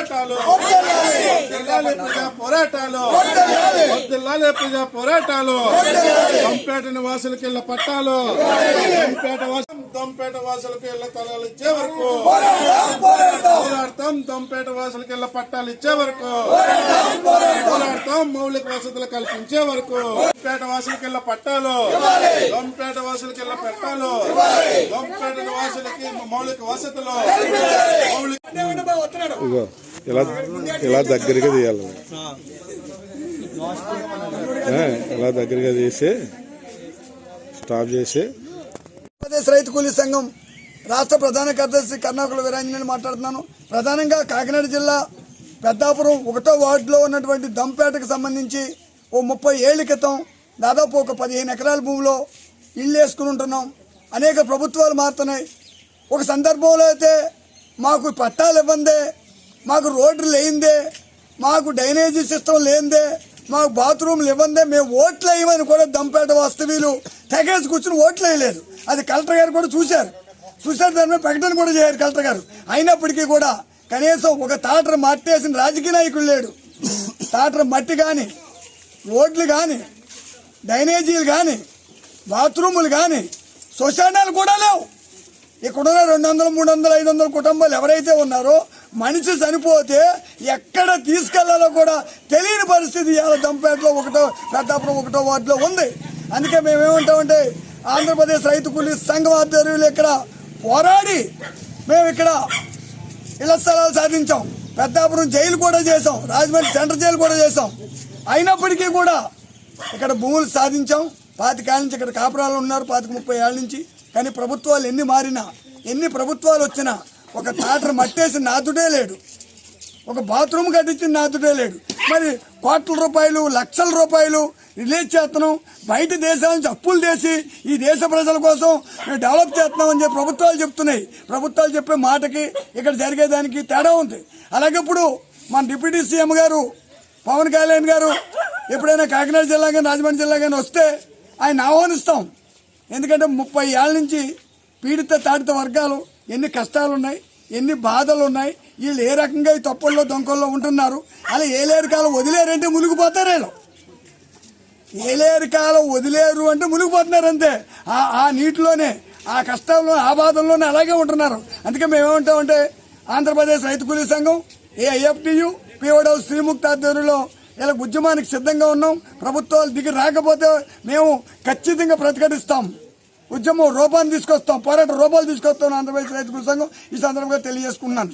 పోరాటాలు ప్రజా పోరాటాలు ప్రజా పోరాటాలు దొంపేట నివాసులకు ఇళ్ల పట్టాలు దొంపేట వాసులకు ఇళ్ల తలాలు ఇచ్చే వరకు పోరాడతాం. దొంపేట వాసులకు ఇళ్ల పట్టాలు ఇచ్చే వరకు పోరాడతాం. మౌలిక వసతులు కల్పించే వరకు దొంపేట వాసులకు ఇళ్ల పట్టాలు దొంపేట వాసులకు ఇళ్ల పట్టాలు దొంపేట నివాసులకి మౌలిక వసతులు ఇలా దగ్గరగా తీయాలి, ఇలా దగ్గరగా తీసి స్టాప్ చేసి. ఆంధ్రప్రదేశ్ రైతు కూలీ సంఘం రాష్ట్ర ప్రధాన కార్యదర్శి కర్ణాకుల వీరాంజనేయులు మాట్లాడుతున్నాను. ప్రధానంగా కాకినాడ జిల్లా పెద్దాపురం 1వ వార్డులో ఉన్నటువంటి దొంపేటకు సంబంధించి 30 ఏళ్ల క్రితం దాదాపు ఒక 15 ఎకరాల భూమిలో ఇళ్ళు వేసుకుని ఉంటున్నాం. అనేక ప్రభుత్వాలు మారుతున్నాయి. ఒక సందర్భంలో అయితే మాకు పట్టాలు ఇవ్వందే, మాకు రోడ్లు లేనిదే, మాకు డ్రైనేజీ సిస్టమ్ లేనిదే, మాకు బాత్రూమ్లు ఇవ్వందే మేము ఓట్లు వేయమని కూడా దొంపేట వాస్తవీలు తెగేసి కూర్చుని ఓట్లు వేయలేదు. అది కలెక్టర్ గారు కూడా చూశారు. దాని మీద ప్రకటన కూడా చేశారు కలెక్టర్ గారు. అయినప్పటికీ కూడా కనీసం ఒక తాటర మట్టేసిన రాజకీయ నాయకుడు లేడు. తాటర మట్టి కానీ, రోడ్లు కానీ, డ్రైనేజీలు కానీ, బాత్రూములు కానీ, శ్మశానాలు కూడా లేవు. ఇక్కడున్న 200, 300, 500 కుటుంబాలు ఎవరైతే ఉన్నారో మనిషి చనిపోతే ఎక్కడ తీసుకెళ్లాలో కూడా తెలియని పరిస్థితి ఇవాళ దొంపేటలో పెద్దాపురం 1వ వార్డులో ఉంది. అందుకే మేమేమంటామంటే ఆంధ్రప్రదేశ్ రైతు కూలీ సంఘం ఆధ్వర్యంలో ఇక్కడ పోరాడి మేము ఇక్కడ ఇళ్ల స్థలాలు సాధించాం. పెద్దాపురం జైలు కూడా చేసాం, రాజమండ్రి సెంట్రల్ జైలు కూడా చేసాం. అయినప్పటికీ కూడా ఇక్కడ భూములు సాధించాం. 25 ఏళ్ళ నుంచి ఇక్కడ కాపురాలు ఉన్నారు, 25-30 ఏళ్ళ నుంచి. కానీ ప్రభుత్వాలు ఎన్ని మారినా, ఎన్ని ప్రభుత్వాలు వచ్చినా ఒక తాటర మట్టేసిన నాదుడే లేడు, ఒక బాత్రూమ్ కట్టించిన నాదుడే లేడు. మరి కోట్ల రూపాయలు, లక్షల రూపాయలు రిలీజ్ చేస్తున్నాం, బయట దేశాల నుంచి అప్పులు చేసి ఈ దేశ ప్రజల కోసం డెవలప్ చేస్తున్నామని చెప్పి ప్రభుత్వాలు చెప్తున్నాయి. ప్రభుత్వాలు చెప్పే మాటకి ఇక్కడ జరిగేదానికి తేడా ఉంది. అలాగే ఇప్పుడు మన డిప్యూటీ సీఎం గారు పవన్ కళ్యాణ్ గారు ఎప్పుడైనా కాకినాడ జిల్లా కానీ రాజమండ్రి జిల్లా కానీ వస్తే ఆయన ఆహ్వానిస్తాం. ఎందుకంటే 30 ఏళ్ళ నుంచి పీడిత తాడిత వర్గాలు ఎన్ని కష్టాలు ఉన్నాయి, ఎన్ని బాధలు ఉన్నాయి, వీళ్ళు ఏ రకంగా ఈ తప్పుల్లో దొంకల్లో ఉంటున్నారు. అలా ఏలేరు కాలం వదిలేరంటే మునిగిపోతారు. వీళ్ళు ఏలేరు కాలం వదిలేరు అంటే మునిగిపోతున్నారు అంతే. ఆ నీటిలోనే, ఆ కష్టాల్లో, ఆ బాధల్లోనే అలాగే ఉంటున్నారు. అందుకే మేమేమంటామంటే ఆంధ్రప్రదేశ్ రైతు కూలీ సంఘం, AIFTU, POW శ్రీముక్త ఆధ్వర్యంలో ఇలా ఉద్యమానికి సిద్ధంగా ఉన్నాం. ప్రభుత్వాలు దిగి రాకపోతే మేము ఖచ్చితంగా ప్రతిఘటిస్తాం, ఉద్యమం రూపాన్ని తీసుకొస్తాం, పోరాట రూపాలు తీసుకొస్తాం ఆంధ్రప్రదేశ్ రైతు కూలీ సంఘం ఈ సందర్భంగా తెలియజేసుకున్నాను.